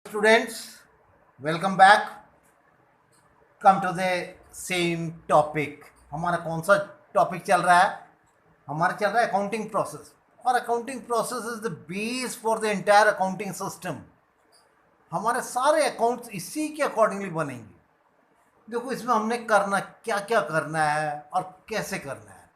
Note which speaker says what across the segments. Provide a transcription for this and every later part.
Speaker 1: Students, welcome back. Come to the same topic. हमारा कौन सा टॉपिक चल रहा है? हमारा चल रहा है अकाउंटिंग प्रोसेस, और accounting process is the base for the entire accounting system. हमारे सारे अकाउंट्स इसी के अकॉर्डिंगली बनेंगे. देखो, इसमें हमने करना क्या क्या करना है और कैसे करना है,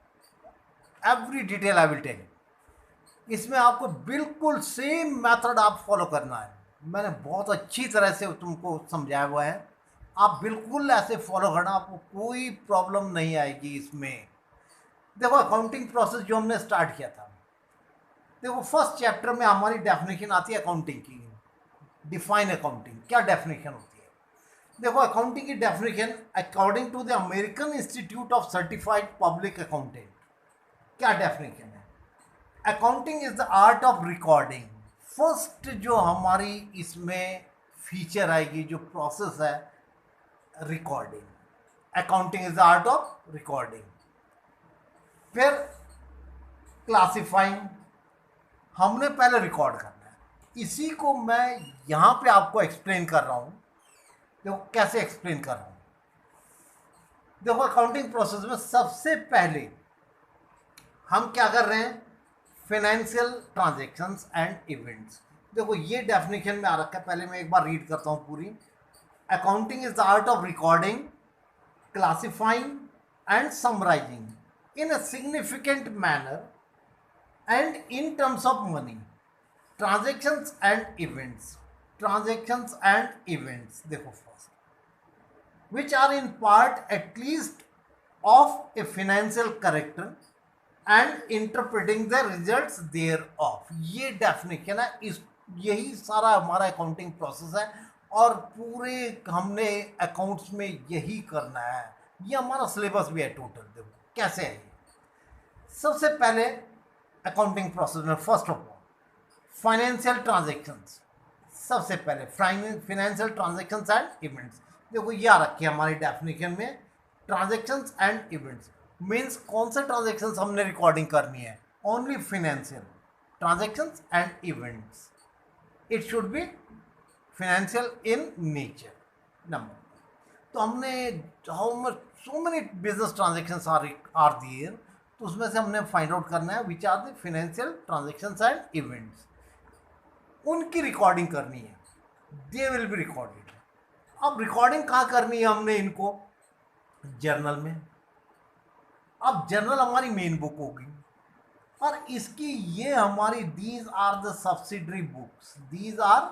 Speaker 1: every detail I will tell you. इसमें आपको बिल्कुल सेम मेथड आप फॉलो करना है. मैंने बहुत अच्छी तरह से तुमको समझाया हुआ है. आप बिल्कुल ऐसे फॉलो करना, आपको कोई प्रॉब्लम नहीं आएगी इसमें. देखो, अकाउंटिंग प्रोसेस जो हमने स्टार्ट किया था, देखो फर्स्ट चैप्टर में हमारी डेफिनेशन आती है अकाउंटिंग की. डिफाइन अकाउंटिंग, क्या डेफिनेशन होती है? देखो, अकाउंटिंग की definition according to the American Institute of Certified Public Accountant, क्या डेफिनेशन है? Accounting is the art of recording. First जो हमारी इसमें फीचर आएगी, जो प्रोसेस है, recording. Accounting is the art of recording. फिर क्लासिफाइंग, हमने पहले रिकॉर्ड करना है. इसी को मैं यहां पे आपको एक्सप्लेन कर रहा हूं. देखो कैसे एक्सप्लेन कर रहा हूं. देखो, अकाउंटिंग प्रोसेस में सबसे पहले हम क्या कर रहे हैं? Financial transactions and events. देखो, ये डेफिनेशन में आ रखा है. पहले मैं एक बार रीड करता हूँ पूरी. Accounting is the art of recording, classifying and summarising in a significant manner and in terms of money transactions and events. Transactions and events, देखो first, which are in part at least of a financial character and interpreting the results thereof. ये definition है. इस यही सारा हमारा accounting process है, और पूरे हमने अकाउंट्स में यही करना है. ये हमारा सिलेबस भी है टोटल. देखो कैसे है. सबसे पहले अकाउंटिंग प्रोसेस में first of all financial transactions. सबसे पहले फाइनेंशियल ट्रांजेक्शन्स एंड इवेंट्स. देखो, ये आ रखी है हमारी डेफिनेशन में. ट्रांजेक्शन्स एंड इवेंट्स मीन्स कौन से ट्रांजेक्शन्स हमने रिकॉर्डिंग करनी है? Only financial transactions and events. It should be financial in nature. Number, तो हमने how much so many business transactions are there, तो उसमें से हमने फाइंड आउट करना है which are the financial transactions and events. उनकी रिकॉर्डिंग करनी है. They will be recorded. अब रिकॉर्डिंग कहाँ करनी है हमने इनको? जर्नल में. अब जर्नल हमारी मेन बुक होगी, और इसकी ये हमारी these are the subsidiary books. These are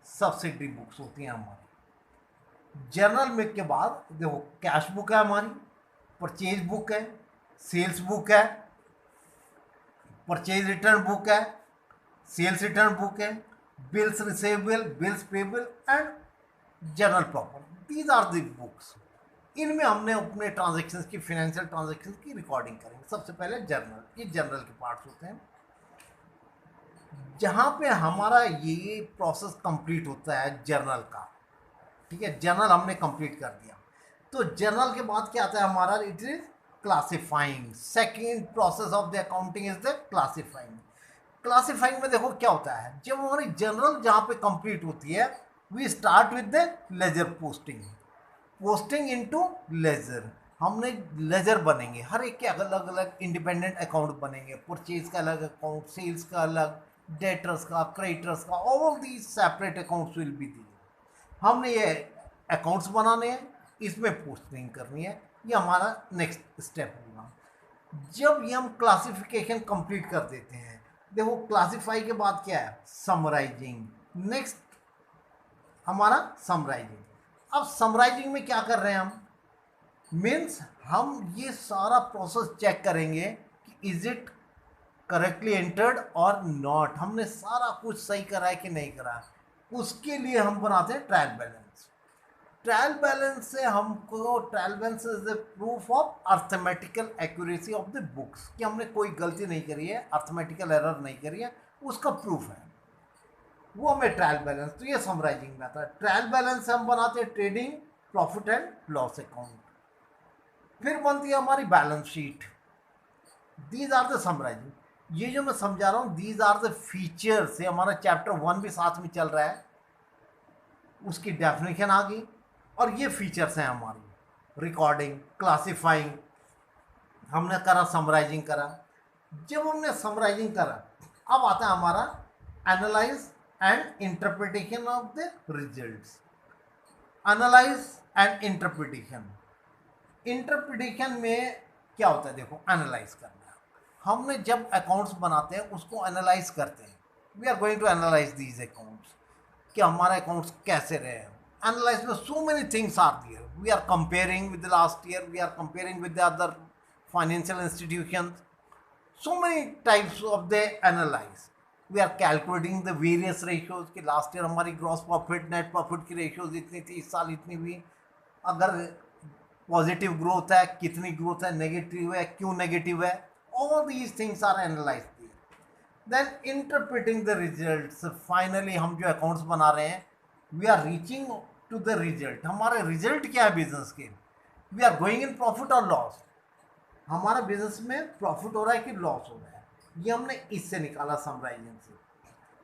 Speaker 1: subsidiary books होती हैं हमारी. जर्नल में के बाद देखो, कैश बुक है हमारी, परचेज बुक है, सेल्स बुक है, परचेज रिटर्न बुक है, सेल्स रिटर्न बुक है, bills receivable, bills payable and journal proper. These are the books. इनमें हमने अपने ट्रांजैक्शंस की, फाइनेंशियल ट्रांजैक्शंस की रिकॉर्डिंग करेंगे. सबसे पहले जर्नल. ये जर्नल के पार्ट्स होते हैं, जहां पे हमारा ये प्रोसेस कंप्लीट होता है जर्नल का. ठीक है, जर्नल हमने कंप्लीट कर दिया. तो जर्नल के बाद क्या आता है हमारा? It is classifying. Second process of the accounting is the classifying. Classifying में देखो क्या होता है, जब हमारी जनरल जहां पे कंप्लीट होती है, we start with the ledger posting. Posting into ledger. हमने लेजर बनेंगे, हर एक के अलग अलग इंडिपेंडेंट अकाउंट बनेंगे. परचेज का अलग अकाउंट, सेल्स का अलग, डेटर्स का, क्रेडिटर्स का, all these separate accounts will be the. हमने ये अकाउंट्स बनाने हैं, इसमें पोस्टिंग करनी है. ये हमारा नेक्स्ट स्टेप होगा. जब ये हम क्लासिफिकेशन कंप्लीट कर देते हैं, देखो क्लासिफाई के बाद क्या है? समराइजिंग. नेक्स्ट हमारा समराइजिंग. अब समराइजिंग में क्या कर रहे हैं हम? मीन्स हम ये सारा प्रोसेस चेक करेंगे कि इज इट करेक्टली एंटर्ड और नॉट. हमने सारा कुछ सही करा है कि नहीं करा. उसके लिए हम बनाते हैं ट्रायल बैलेंस. ट्रायल बैलेंस से हमको, trial balance is the proof of arithmetical accuracy of the books, कि हमने कोई गलती नहीं करी है, अर्थमेटिकल एरर नहीं करी है, उसका प्रूफ है, वो हमें ट्रायल बैलेंस. तो ये समराइजिंग में आता है. ट्रायल बैलेंस से हम बनाते हैं trading profit and loss account. फिर बनती है हमारी balance sheet. These are the summarising. ये जो मैं समझा रहा हूँ, दीज आर द फीचर्स. ये हमारा चैप्टर 1 भी साथ में चल रहा है. उसकी डेफिनेशन आ गई, और ये फीचर्स हैं हमारी रिकॉर्डिंग, क्लासिफाइंग, हमने करा समराइजिंग करा। जब हमने समराइजिंग करा, अब आता है हमारा analyse and interpretation of the results. Analyse and interpretation, interpretation में क्या होता है, देखो एनालाइज करना। हमने जब अकाउंट्स बनाते हैं उसको एनालाइज करते हैं, we are going to analyse these accounts, कि हमारे अकाउंट्स कैसे रहे। एनालाइज में so many things are there, we are comparing with last year, we are comparing with the other financial institution, so many types of the analyze. We are calculating the various ratios कि last year हमारी gross profit net profit की ratios इतनी थी, इस साल इतनी हुई, अगर पॉजिटिव ग्रोथ है कितनी ग्रोथ है, नेगेटिव है क्यों नेगेटिव है, all these things are analyzed here. Then interpreting the results, finally हम जो अकाउंट्स बना रहे हैं, we are reaching to the result, हमारे रिजल्ट क्या है बिजनेस के, we are going in profit or loss, हमारा बिजनेस में प्रॉफिट हो रहा है कि लॉस हो रहा है, ये हमने इससे निकाला समराइजिंग से।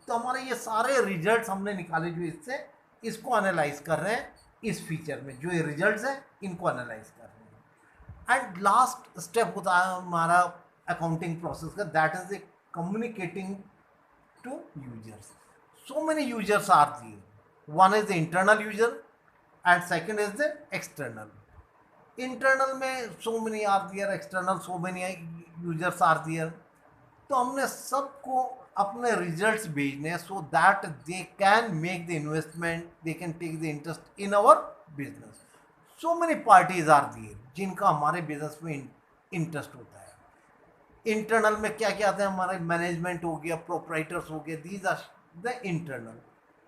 Speaker 1: तो हमारे ये सारे रिजल्ट्स हमने निकाले जो इससे, इसको एनालाइज कर रहे हैं इस फीचर में, जो ये रिजल्ट्स हैं इनको एनालाइज कर रहे हैं। एंड लास्ट स्टेप होता है हमारा अकाउंटिंग प्रोसेस का, that is the communicating to users. So many users are there, one is the internal user and second is the external. Internal में so many are there, external so many users are there. तो हमने सबको अपने results भेजने हैं, so that they can make the investment, they can take the interest in our business. So many parties are there जिनका हमारे business में interest होता है। इंटरनल में क्या क्या आते हैं, हमारे मैनेजमेंट हो गया, प्रोप्राइटर्स हो गए, these are the internal.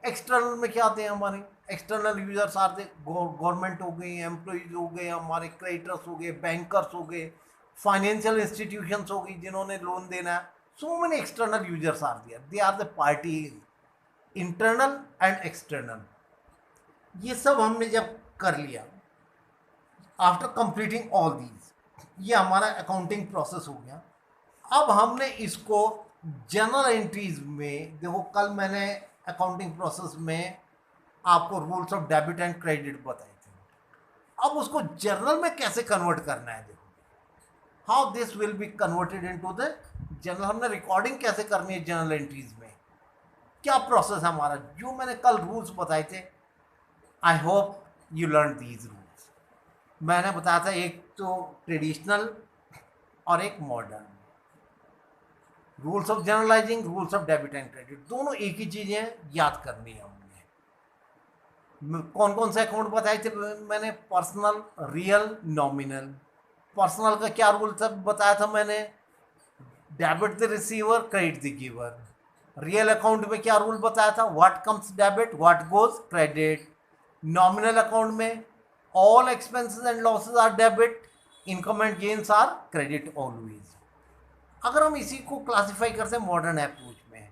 Speaker 1: External में क्या आते हैं, हमारे एक्सटर्नल यूजर्स आते गवर्नमेंट हो गई, एम्प्लॉइज हो गए, हमारे क्रेडिटर्स हो गए, बैंकर्स हो गए, फाइनेंशियल इंस्टीट्यूशंस हो गई जिन्होंने लोन देना है। So many external users are there, they are the parties, internal and external. ये सब हमने जब कर लिया, आफ्टर कंप्लीटिंग ऑल दीज, ये हमारा अकाउंटिंग प्रोसेस हो गया। अब हमने इसको जनरल एंट्रीज में, देखो कल मैंने अकाउंटिंग प्रोसेस में आपको rules of debit and credit बताए थे, अब उसको जर्नल में कैसे कन्वर्ट करना है, देखो how this will be converted into the journal. हमने रिकॉर्डिंग कैसे करनी है जर्नल एंट्रीज में, क्या प्रोसेस है हमारा, जो मैंने कल रूल्स बताए थे। I hope you learn these rules. मैंने बताया था एक तो ट्रेडिशनल और एक modern, rules of journalising, rules of debit and credit, दोनों एक ही चीज़ें याद करनी है हमने। कौन कौन से अकाउंट बताए थे मैंने, पर्सनल, रियल, नॉमिनल। पर्सनल का क्या रूल था बताया था मैंने, debit the receiver, credit the giver. Real account में क्या रूल बताया था, what comes debit, what goes credit. Nominal account में all expenses and losses are debit, income and gains are credit always. अगर हम इसी को क्लासिफाई करते हैं मॉडर्न अप्रोच में,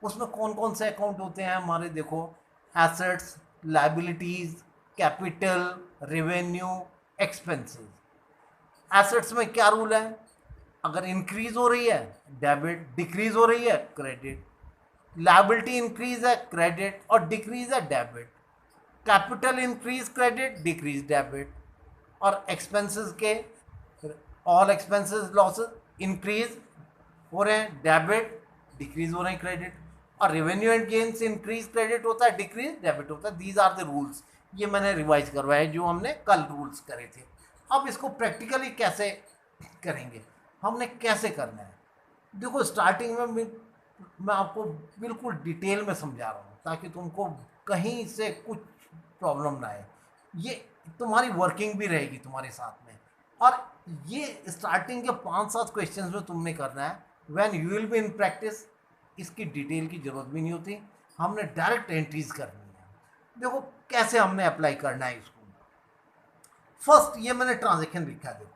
Speaker 1: उसमें कौन कौन से अकाउंट होते हैं हमारे, देखो assets, liabilities, capital, revenue, expenses. Assets में क्या रूल है, अगर इंक्रीज हो रही है डेबिट, डिक्रीज हो रही है क्रेडिट। लाइबिलिटी इंक्रीज है क्रेडिट और डिक्रीज है debit. Capital increase credit, decrease debit. और एक्सपेंसेस के ऑल एक्सपेंसेस लॉसेस इंक्रीज हो रहे हैं डेबिट, डिक्रीज हो रहे हैं क्रेडिट। और revenue and gains increase credit होता है, डिक्रीज डेबिट होता है। दीज आर द रूल्स, ये मैंने रिवाइज करवाए जो हमने कल रूल्स करे थे। अब इसको प्रैक्टिकली कैसे करेंगे, हमने कैसे करना है, देखो स्टार्टिंग में मैं आपको बिल्कुल डिटेल में समझा रहा हूँ ताकि तुमको कहीं से कुछ प्रॉब्लम ना आए, ये तुम्हारी वर्किंग भी रहेगी तुम्हारे साथ में। और ये स्टार्टिंग के 5-7 क्वेश्चंस में तुमने करना है, when you will be in practice इसकी डिटेल की जरूरत भी नहीं होती, हमने डायरेक्ट एंट्रीज करनी है। देखो कैसे हमने अप्लाई करना है इसको। फर्स्ट ये मैंने ट्रांजेक्शन लिखा है, देखो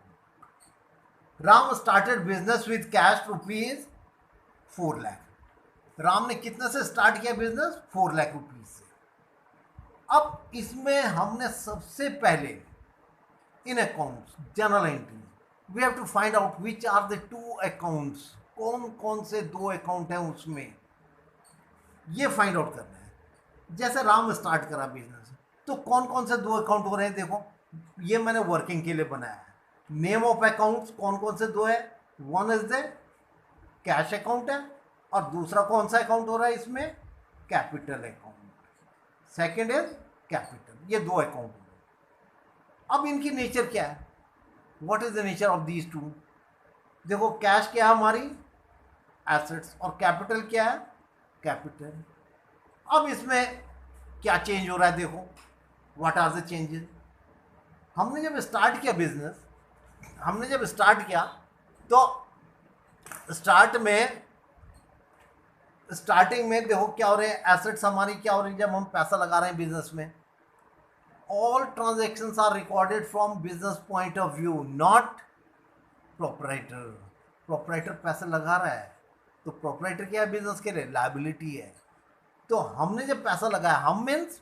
Speaker 1: Ram started business with cash rupees 4 lakh. Ram ने कितने से स्टार्ट किया बिजनेस, 4 लाख रुपीज से। अब इसमें हमने सबसे पहले इन accounts journal entry we have to find out which are the 2 accounts, कौन कौन से 2 अकाउंट हैं उसमें, ये फाइंड आउट करना है। जैसे राम स्टार्ट करा बिजनेस, तो कौन कौन से दो अकाउंट हो रहे हैं देखो, ये मैंने वर्किंग के लिए बनाया है। नेम ऑफ अकाउंट्स कौन कौन से दो है, one is the cash account है, और दूसरा कौन सा अकाउंट हो रहा है इसमें, capital account, second is capital, ये दो अकाउंट हो रहे। अब इनकी नेचर क्या है, what is the nature of these two. देखो कैश क्या है हमारी, एसेट्स, और कैपिटल क्या है, कैपिटल। अब इसमें क्या चेंज हो रहा है देखो, व्हाट आर द चेंजेस। हमने जब स्टार्ट किया बिजनेस, हमने जब स्टार्ट किया तो स्टार्टिंग में देखो क्या हो रहे हैं, एसेट्स हमारी क्या हो रही है, जब हम पैसा लगा रहे हैं बिजनेस में, all transactions are recorded from business point of view, not proprietor. Proprietor पैसा लगा रहा है, तो प्रोपराइटर क्या है बिजनेस के लिए, लायबिलिटी है। तो हमने जब पैसा लगाया, हम मीन्स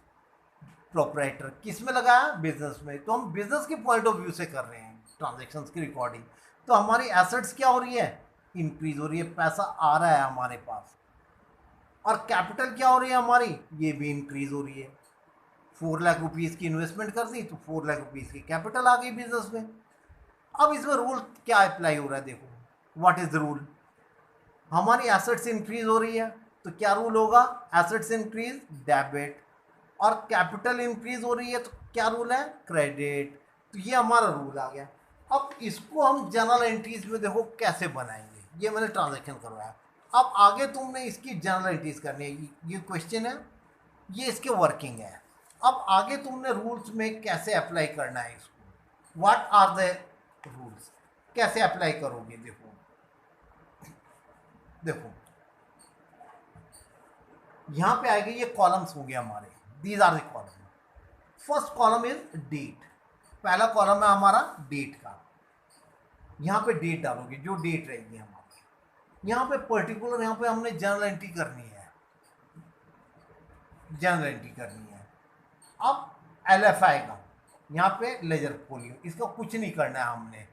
Speaker 1: प्रोपराइटर, किस में लगाया, बिजनेस में, तो हम बिजनेस के पॉइंट ऑफ व्यू से कर रहे हैं ट्रांजेक्शन्स की रिकॉर्डिंग। तो हमारी एसेट्स क्या हो रही है, इंक्रीज हो रही है, पैसा आ रहा है हमारे पास। और कैपिटल क्या हो रही है हमारी, ये भी इंक्रीज हो रही है। 4 लाख रुपीज़ की इन्वेस्टमेंट कर दी तो 4 लाख रुपीज़ की कैपिटल आ गई बिजनेस में। अब इसमें रूल क्या अप्लाई हो रहा है देखो, व्हाट इज द रूल। हमारी एसेट्स इंक्रीज हो रही है तो क्या रूल होगा, एसेट्स इंक्रीज डेबिट, और कैपिटल इंक्रीज हो रही है तो क्या रूल है, क्रेडिट। तो ये हमारा रूल आ गया। अब इसको हम जनरल एंट्रीज में देखो कैसे बनाएंगे, ये मैंने ट्रांजैक्शन करवाया। अब आगे तुमने इसकी जनरल एंट्रीज करनी है, ये क्वेश्चन है, ये इसके वर्किंग है। अब आगे तुमने रूल्स में कैसे अप्लाई करना है इसको, व्हाट आर द रूल्स, कैसे अप्लाई करोगे देखो। देखो यहां पे आएंगे, ये कॉलम्स हो गए हमारे, these are the column. First column is date, पहला कॉलम है हमारा डेट का। यहां पे डेट डालोगे, जो डेट रहेगी हमारी। यहां पे पर्टिकुलर, यहां पे हमने जर्नल एंट्री करनी है, जर्नल एंट्री करनी है। अब LF आएगा, यहाँ पे लेजर फोलियो, इसका कुछ नहीं करना है हमने।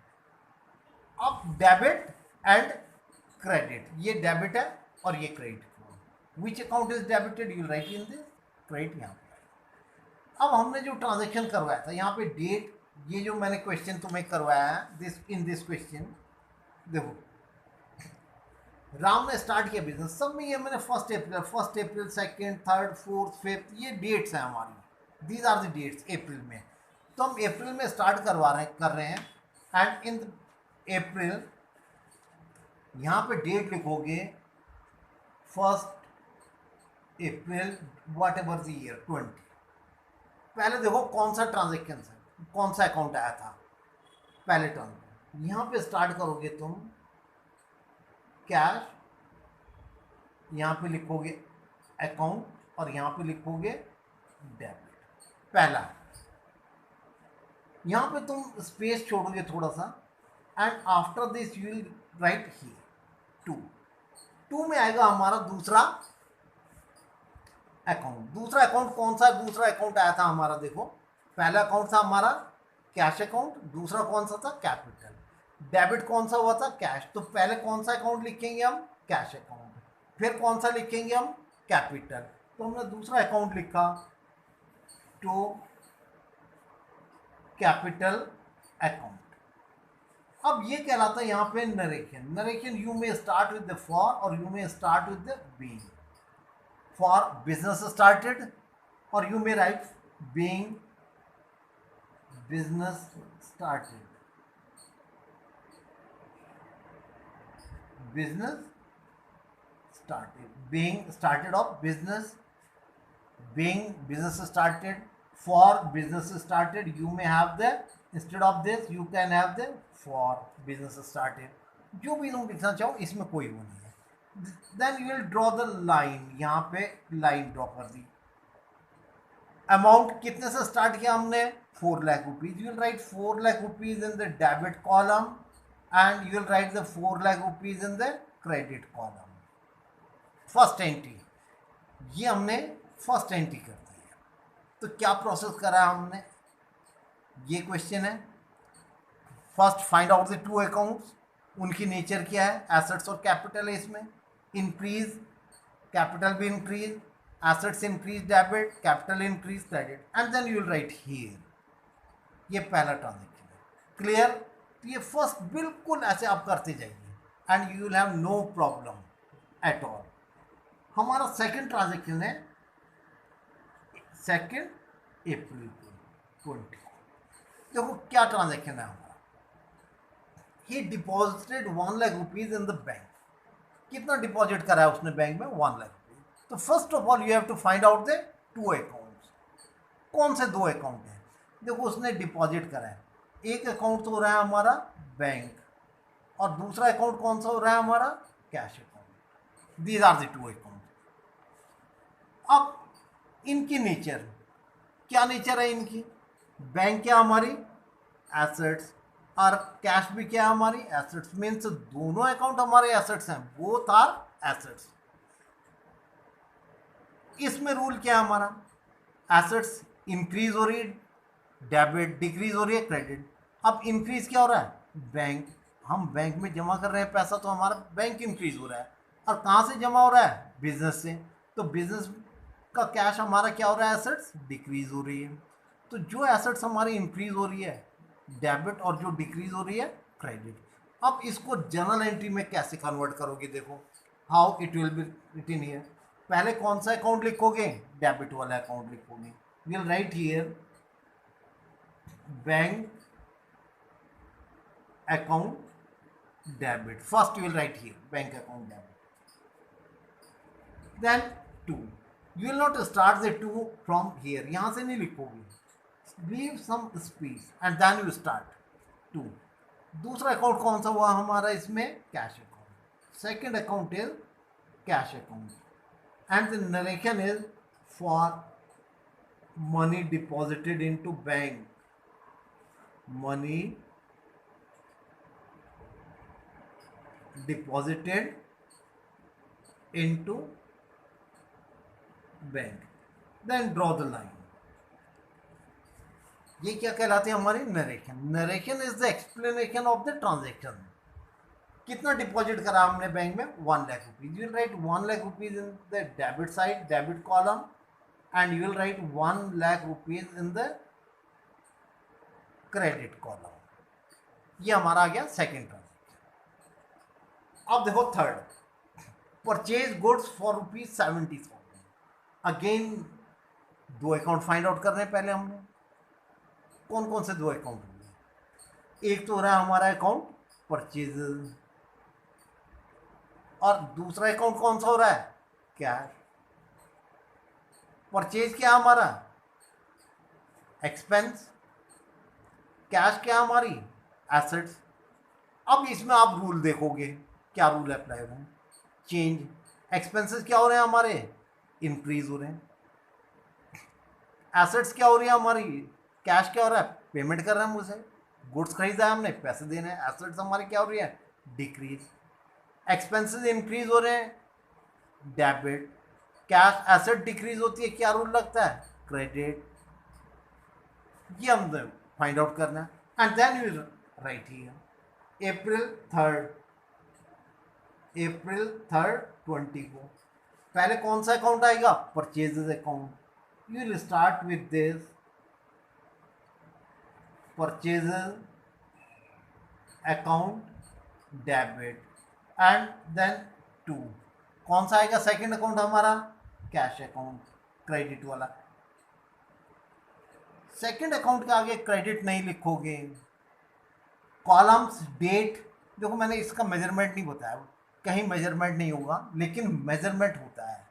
Speaker 1: अब डेबिट एंड क्रेडिट, ये डेबिट है और ये credit. Which account is debited, you right in this credit यहाँ पे। अब हमने जो ट्रांजेक्शन करवाया था यहाँ पे डेट, ये जो मैंने क्वेश्चन तुम्हें करवाया है, दिस इन दिस क्वेश्चन देखो, राम ने स्टार्ट किया बिजनेस, सब में ये मैंने 1 अप्रैल 2nd 3rd 4th 5th ये डेट्स हैं हमारी, दीज आर द डेट्स अप्रैल में। तो हम अप्रैल में स्टार्ट कर रहे हैं, एंड इन अप्रैल यहाँ पे डेट लिखोगे 1 अप्रैल वट एवर द ईयर 20। पहले देखो कौन सा ट्रांजेक्शन है, कौन सा अकाउंट आया था, पहले टर्म। यहाँ पे स्टार्ट करोगे तुम कैश, यहाँ पे लिखोगे अकाउंट, और यहाँ पे लिखोगे डेबिट, पहला। यहाँ पे तुम स्पेस छोड़ोगे थोड़ा सा, and after this you will write here 2 में आएगा हमारा दूसरा अकाउंट। दूसरा अकाउंट कौन सा, दूसरा अकाउंट आया था हमारा, देखो पहला अकाउंट था हमारा कैश अकाउंट, दूसरा कौन सा था, कैपिटल। डेबिट कौन सा हुआ था, कैश। तो पहले कौन सा अकाउंट लिखेंगे हम, कैश अकाउंट, फिर कौन सा लिखेंगे हम, कैपिटल। तो हमने दूसरा अकाउंट लिखा, टू कैपिटल अकाउंट। अब ये कहलाता है यहाँ पे नरेशन। नरेशन यू में स्टार्ट विद द फॉर, और यू में start with the being. For business started, और यू में right being business started, business started, being started of business, being business started, for business started, you may have the, instead of this you can have the for business started, जो भी तुम लिखना चाहो, इसमें कोई वो नहीं है। Then you will draw the line, यहाँ पे लाइन ड्रॉ कर दी। अमाउंट कितने से स्टार्ट किया हमने, 4 lakh rupees. You will right 4 lakh rupees in the debit column, and you will right the 4 lakh rupees in the credit column. First entry, ये हमने first entry कर दी है। तो क्या प्रोसेस करा है हमने, ये क्वेश्चन है। First find out the 2 accounts, उनकी नेचर क्या है, एसेट्स और कैपिटल है। इसमें इंक्रीज, कैपिटल भी increase assets increase debit, capital increase credit, and then you will write here. ये पहला ट्रांजेक्शन है, क्लियर। तो ये फर्स्ट बिल्कुल ऐसे आप करते जाइए and you will have no problem at all. हमारा सेकंड ट्रांजेक्शन है 2 अप्रैल 20। देखो क्या ट्रांजेक्शन है हमारा। He deposited 1 lakh rupees in the bank. कितना डिपॉजिट करा है उसने बैंक में? 1 लाख रुपीज। तो first of all you have to find out the 2 accounts. कौन से 2 अकाउंट हैं? देखो उसने डिपॉजिट करा है, एक अकाउंट तो हो रहा है हमारा बैंक और दूसरा अकाउंट कौन सा हो रहा है हमारा? Cash account. These are the 2 account. अब इनकी नेचर क्या नेचर है इनकी? बैंक क्या हमारी? एसेट्स, और कैश भी क्या हमारी? एसेट्स। मीन्स दोनों अकाउंट हमारे एसेट्स हैं, बोथ आर एसेट्स। इसमें रूल क्या है हमारा? एसेट्स इंक्रीज हो रही है, डेबिट डिक्रीज हो रही है, क्रेडिट। अब इंक्रीज क्या हो रहा है? बैंक, हम बैंक में जमा कर रहे हैं पैसा तो हमारा बैंक इंक्रीज हो रहा है। और कहाँ से जमा हो रहा है? बिजनेस से। तो बिजनेस का कैश हमारा क्या हो रहा है? एसेट्स डिक्रीज हो रही है। तो जो एसेट्स हमारी इंक्रीज हो रही है डेबिट और जो डिक्रीज हो रही है क्रेडिट। अब इसको जर्नल एंट्री में कैसे कन्वर्ट करोगे? देखो how it will be written here. पहले कौन सा अकाउंट लिखोगे? डेबिट वाला अकाउंट लिखोगे। Will write here bank account debit. First you will write here bank account debit. Then 2, you will not start the 2 from here, यहाँ से नहीं लिखोगे, leave some space and then you start 2। दूसरा account कौन सा हुआ हमारा इसमें? Cash account. Second account is cash account and the narration is for money deposited into bank, money deposited into bank, then draw the line। ये क्या कहलाते हैं हमारी? Narration. Narration is the explanation of the transaction. कितना deposit करा हमने bank में? 1 lakh rupees. You will right 1 lakh rupees in the debit side, debit column, and you will right 1 lakh rupees in the credit column. ये हमारा आ गया सेकेंड ट्रांजेक्शन। अब देखो third, purchase goods for ₹70,000। Again 2 account find out कर रहे हैं पहले हमने। कौन कौन से 2 अकाउंट होंगे? एक तो हो रहा है हमारा अकाउंट परचेज और दूसरा अकाउंट कौन सा हो रहा है? कैश। परचेज क्या हमारा? एक्सपेंस। कैश क्या हमारी? एसेट्स। अब इसमें आप रूल देखोगे, क्या रूल अप्लाई हो रहे हैं? चेंज। एक्सपेंसेस क्या हो रहे हैं हमारे? इंक्रीज हो रहे हैं। एसेट्स क्या हो रही है हमारी? कैश क्या हो रहा है? पेमेंट कर रहे हैं मुझे, गुड्स खरीदा है हमने, पैसे देने हैं। एसेट्स हमारी क्या हो रही है? डिक्रीज। एक्सपेंसेस इंक्रीज हो रहे हैं, डेबिट। कैश एसेट डिक्रीज होती है, क्या रूल लगता है? क्रेडिट। ये हम फाइंड आउट करना है and then you write here April 3rd 20 को। पहले कौन सा अकाउंट आएगा? Purchases account. You will start with this purchases account debit and then 2। कौन सा आएगा सेकंड अकाउंट हमारा? कैश अकाउंट, क्रेडिट वाला। सेकंड अकाउंट के आगे क्रेडिट नहीं लिखोगे। कॉलम्स डेट, देखो मैंने इसका मेजरमेंट नहीं बताया, कहीं मेजरमेंट नहीं होगा लेकिन मेजरमेंट होता है,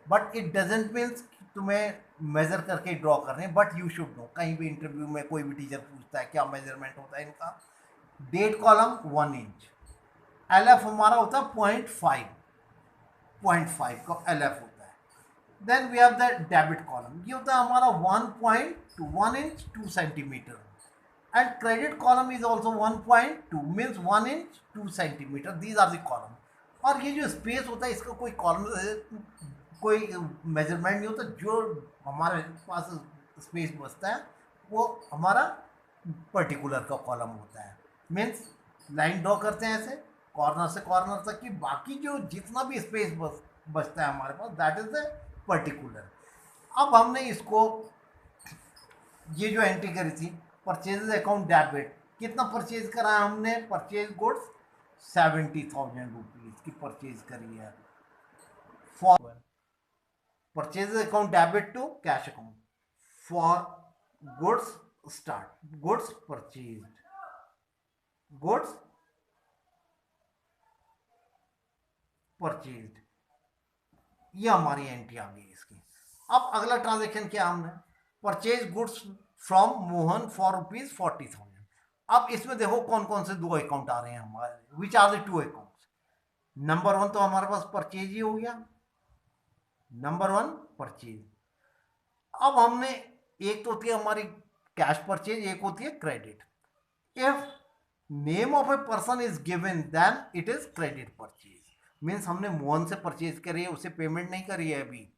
Speaker 1: बट इट डजेंट मीन्स तुम्हें मेजर करके ड्रॉ करने, बट यू शुड नो। कहीं भी इंटरव्यू में कोई भी टीचर पूछता है क्या मेजरमेंट होता है इनका। डेट कॉलम 1 इंच, LF हमारा होता है 0.5 का LF होता है। Then we have the debit column, ये होता है हमारा 1 inch 2 centimetre, and credit column is also 1.2 means 1 inch 2 centimetre. These are the column. और ये जो स्पेस होता है इसका कोई कॉलम कोई मेजरमेंट नहीं होता, जो हमारे पास स्पेस बचता है वो हमारा पर्टिकुलर का कॉलम होता है। मीन्स लाइन ड्रॉ करते हैं ऐसे कॉर्नर से कॉर्नर तक की, बाकी जो जितना भी स्पेस बचता है हमारे पास दैट इज द पर्टिकुलर। अब हमने इसको ये जो एंट्री करी थी परचेज अकाउंट डेबिट, कितना परचेज करा है हमने, परचेज गुड्स 70,000 रुपीज की परचेज करी है for purchase account debit to cash account for goods start goods purchase goods purchase, ये हमारी एंट्री आ गई इसकी। अब अगला ट्रांजेक्शन क्या हमने, purchase goods from Mohan for ₹40,000। अब इसमें देखो कौन कौन से दो अकाउंट आ रहे हैं हमारे, which are the two accounts. Number one तो हमारे पास परचेज ही हो गया, नंबर वन परचेज। अब हमने एक तो होती है हमारी कैश परचेज, एक होती है credit. If name of a person is given then it is credit purchase. Means हमने मोहन से परचेज करी है, उसे पेमेंट नहीं करी है अभी,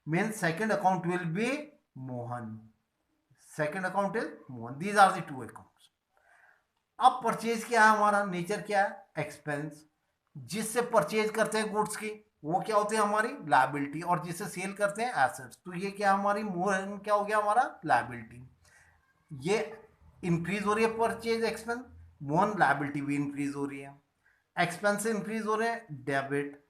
Speaker 1: means second account will be Mohan, second account is Mohan, these are the two accounts. अब परचेज क्या है हमारा, नेचर क्या है, एक्सपेंस। जिससे परचेज करते हैं गुड्स की वो क्या होती है हमारी लायबिलिटी, और जिससे सेल करते हैं एसेट्स, तो ये क्या हमारी मोहन क्या हो गया हमारा लायबिलिटी। ये इंक्रीज हो रही है परचेज एक्सपेंस, मोहन लायबिलिटी भी इंक्रीज हो रही है, एक्सपेंस इंक्रीज हो रहे हैं डेबिट,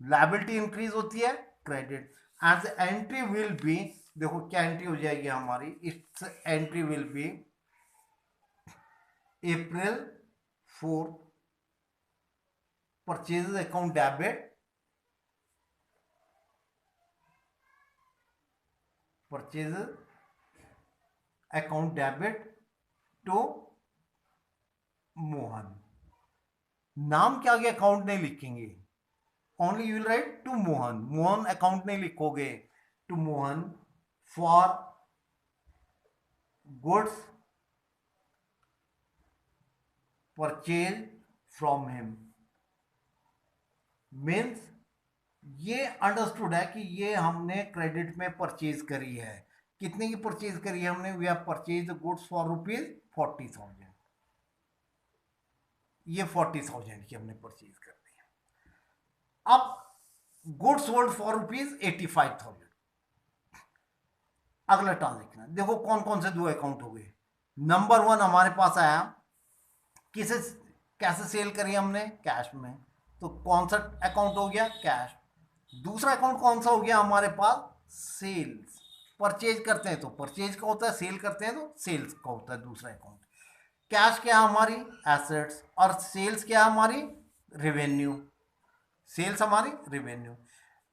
Speaker 1: लायबिलिटी इंक्रीज होती है credit. And entry will be, देखो क्या एंट्री हो जाएगी हमारी, it's entry will be April 4 purchase account debit, purchase account debit to Mohan. नाम क्या आगे अकाउंट नहीं लिखेंगे, only you will write to Mohan, Mohan account नहीं लिखोगे, to Mohan for goods purchase from him. Means ये अंडरस्टूड है कि ये हमने क्रेडिट में परचेज करी है। कितने की परचेज करी है हमने, we have purchase the goods for ₹40,000, ये 40,000 की हमने परचेज कर दी है। अब गुड्स सोल्ड फॉर ₹85,000। अगला ट्रांजेक्शन देखो कौन कौन से दो अकाउंट हो गए। नंबर वन हमारे पास आया, किसे कैसे सेल करी हमने, कैश में, तो कौन सा अकाउंट हो गया, कैश। दूसरा अकाउंट कौन सा हो गया हमारे पास, सेल्स। परचेज करते हैं तो परचेज का होता है, सेल करते हैं तो सेल्स का होता है दूसरा अकाउंट। कैश क्या है हमारी एसेट्स, और सेल्स क्या है हमारी रेवेन्यू, सेल्स हमारी रेवेन्यू।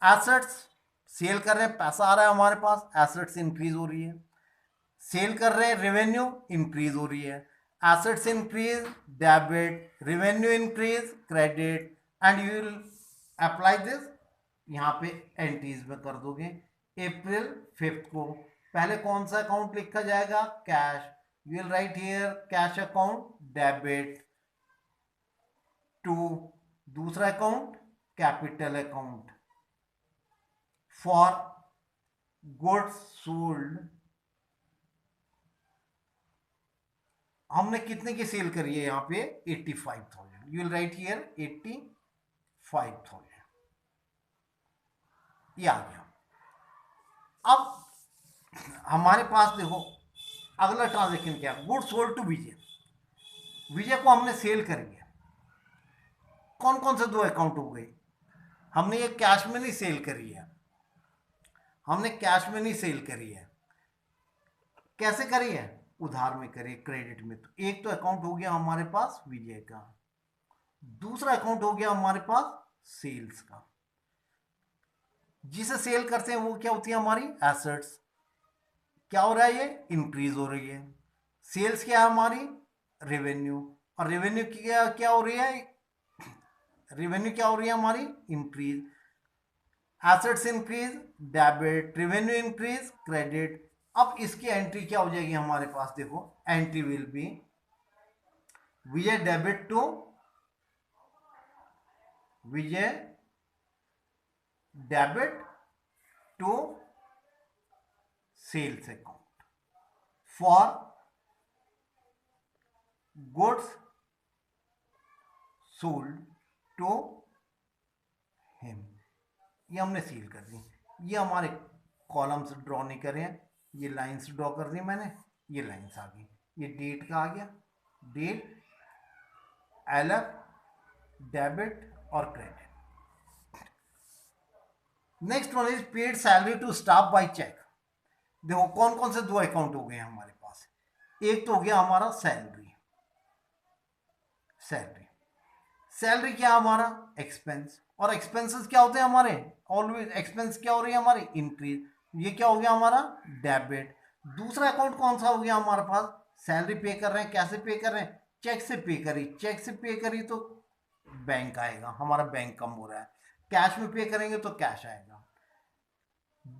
Speaker 1: एसेट्स सेल कर रहे हैं, पैसा आ रहा है हमारे पास, एसेट्स इंक्रीज हो रही है, सेल कर रहे हैं रेवेन्यू इंक्रीज हो रही है, assets increase debit, revenue increase credit, and you will apply this यहाँ पे एंट्रीज में कर दोगे। April 5 को पहले कौन सा अकाउंट लिखा जाएगा, cash, you will write here cash account debit to दूसरा account capital account for goods sold. हमने कितने की सेल करी है यहाँ पे 85,000, यू विल राइट हियर 85,000, ये आ गया। अब हमारे पास देखो अगला ट्रांजेक्शन क्या है, गुड्स सोल्ड टू विजय, विजय को हमने सेल करी है। कौन कौन से दो अकाउंट हो गए, हमने ये कैश में नहीं सेल करी है, हमने कैश में नहीं सेल करी है, कैसे करी है, उधार में करी, क्रेडिट में। तो एक तो अकाउंट हो गया हमारे पास विजय का, दूसरा अकाउंट हो गया हमारे पास सेल्स का। जिसे सेल करते हैं वो क्या होती है हमारी एसेट्स, क्या हो रहा है, ये इंक्रीज हो रही है। सेल्स क्या है हमारी रेवेन्यू, और रेवेन्यू क्या क्या हो रही है, रेवेन्यू क्या हो रही है हमारी increase, assets increase debit, revenue increase credit. अब इसकी एंट्री क्या हो जाएगी हमारे पास, देखो entry will be Vijay debit to Vijay debit to sales account for goods sold to him, ये हमने सील कर दी। ये हमारे कॉलम्स ड्रॉ नहीं करे हैं, ये लाइंस ड्रॉ कर दी मैंने, ये लाइंस आ गई, ये डेट का आ गया, डेट, एलएफ, डेबिट और credit. Next one is paid salary to staff by cheque. देखो कौन कौन से दो अकाउंट हो गए हैं हमारे पास। एक तो हो गया हमारा सैलरी, सैलरी, सैलरी क्या हमारा एक्सपेंस, और एक्सपेंसेस क्या होते हैं हमारे, ऑलवेज एक्सपेंस क्या हो रही है हमारी, इंक्रीज, ये क्या हो गया हमारा डेबिट। दूसरा अकाउंट कौन सा हो गया हमारे पास, सैलरी पे कर रहे हैं, कैसे पे कर रहे हैं, चेक से पे करी, चेक से पे करी तो बैंक आएगा, हमारा बैंक कम हो रहा है, कैश में पे करेंगे तो कैश आएगा।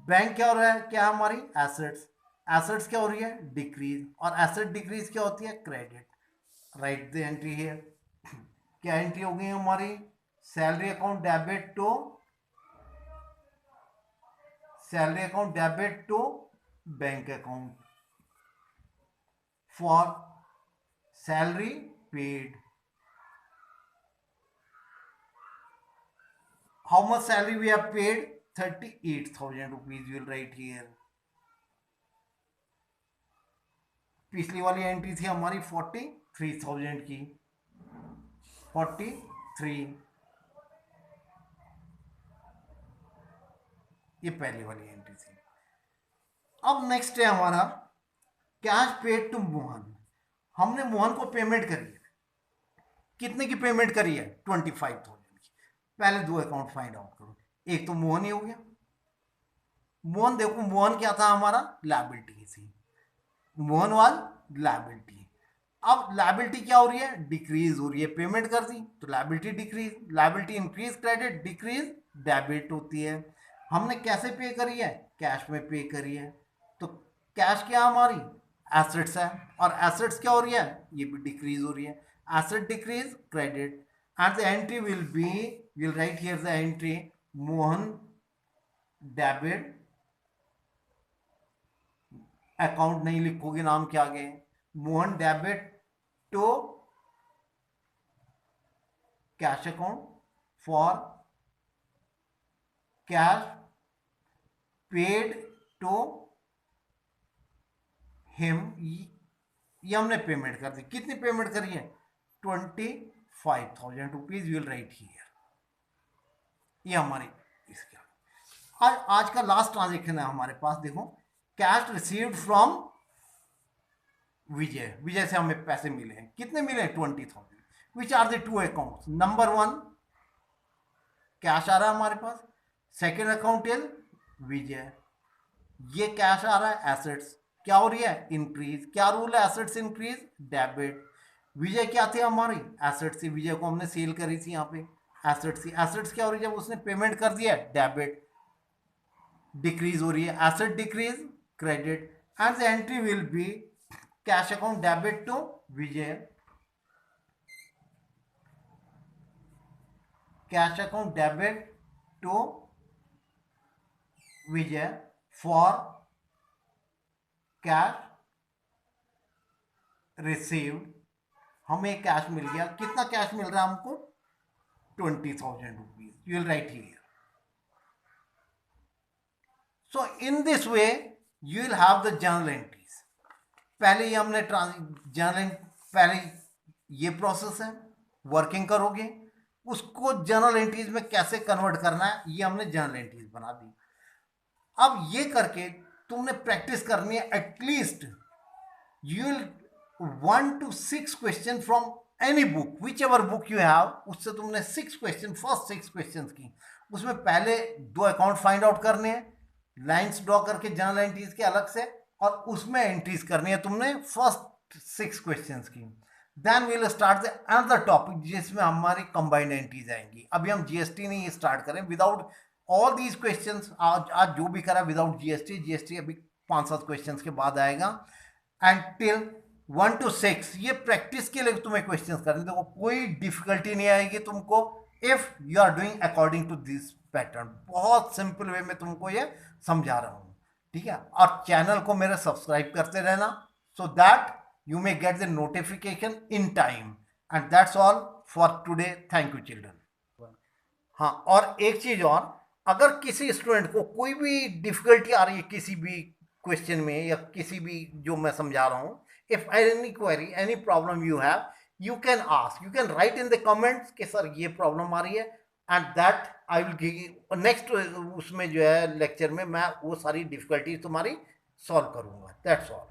Speaker 1: बैंक क्या हो रहा है, क्या हमारी एसेट्स, एसेट्स क्या हो रही है डिक्रीज, और एसेट डिक्रीज क्या होती है credit. Write the entry here. क्या एंट्री हो गई हमारी, salary account debit to, salary account debit to bank account for salary paid. How much salary we have paid, 38,000 rupees, will write here. पिछली वाली entry थी हमारी 43,000 की, 43, ये पहली वाली एंट्री थी। अब नेक्स्ट है हमारा कैश पेड टू मोहन। हमने मोहन को पेमेंट करी है, कितने की पेमेंट करी है 25,000 की। पहले दो अकाउंट फाइंड आउट करो, एक तो मोहन ही हो गया, मोहन देखो मोहन क्या था हमारा लायबिलिटी थी, मोहन वाल लायबिलिटी। अब लायबिलिटी क्या हो रही है डिक्रीज हो रही है, पेमेंट कर दी तो liability decrease, liability increase credit decrease debit होती है। हमने कैसे पे करी है, कैश में पे करी है, तो कैश क्या हमारी एसेट्स है, और एसेट्स क्या हो रही है ये भी डिक्रीज हो रही है, asset decrease credit, and the entry will be, will write here the entry Mohan debit, account नहीं लिखोगे नाम के आगे, Mohan debit to cash account for cash paid to him, ये हमने पेमेंट कर दी, कितनी पेमेंट करी है 25,000 रुपीज, विल राइट हियर। ये हमारी इसके आज का लास्ट ट्रांजेक्शन है हमारे पास, देखो cash received from Vijay, Vijay से हमें पैसे मिले हैं, कितने मिले 20,000, which are the two accounts, number one cash आ रहा है हमारे पास, सेकेंड अकाउंट इज विजय, ये कैश आ रहा है, एसेट्स क्या हो रही है इंक्रीज, क्या रूल है एसेट्स इंक्रीज डेबिट। विजय क्या थी हमारी एसेट्स थी, विजय को हमने सेल करी थी यहाँ पे, एसेट्स थी, एसेट्स क्या हो रही है जब उसने पेमेंट कर दिया डेबिट, डिक्रीज हो रही है, asset decrease credit, and the entry will be cash account debit to Vijay, cash account debit to Vijay for cash received, हमें कैश मिल गया, कितना कैश मिल रहा है हमको 20,000 rupees, you will write here. So in this way you will have the journal entries. पहले ही हमने जर्नल, पहले ये प्रोसेस है, वर्किंग करोगे उसको जर्नल एंट्रीज में कैसे कन्वर्ट करना है, ये हमने जर्नल एंट्रीज बना दी। अब ये करके तुमने प्रैक्टिस करनी है, at least you will 1 to 6 question from any book, which ever book you have, उससे तुमने 6 क्वेश्चन, फर्स्ट 6 क्वेश्चन की, उसमें पहले दो अकाउंट फाइंड आउट करने हैं, लाइंस ड्रॉ करके जर्नल एंट्रीज के अलग से, और उसमें एंट्रीज करनी है तुमने फर्स्ट 6 क्वेश्चंस की। Then we will start the another topic जिसमें हमारी कंबाइंड एंट्रीज आएंगी। अभी हम जीएसटी नहीं स्टार्ट करें, विदाउट ऑल दीज क्वेश्चंस, आज जो भी करा विदाउट जीएसटी, जीएसटी अभी 5-7 क्वेश्चंस के बाद आएगा, एंड टिल 1 to 6 ये प्रैक्टिस के लिए तुम्हें क्वेश्चंस करने, देखो कोई डिफिकल्टी नहीं आएगी तुमको if you are doing according to this pattern. बहुत सिंपल वे में तुमको ये समझा रहा हूँ, ठीक है। और चैनल को मेरे सब्सक्राइब करते रहना, so that you may get the notification in time, and that's all for today. Thank you children. हाँ, और एक चीज और, अगर किसी स्टूडेंट को कोई भी डिफिकल्टी आ रही है किसी भी क्वेश्चन में या किसी भी जो मैं समझा रहा हूँ, if any query any problem you have, you can ask, you can write in the comments कि सर ये प्रॉब्लम आ रही है, and that I will give next उसमें जो है लेक्चर में मैं वो सारी डिफिकल्टीज तुम्हारी सॉल्व करूंगा। That's all.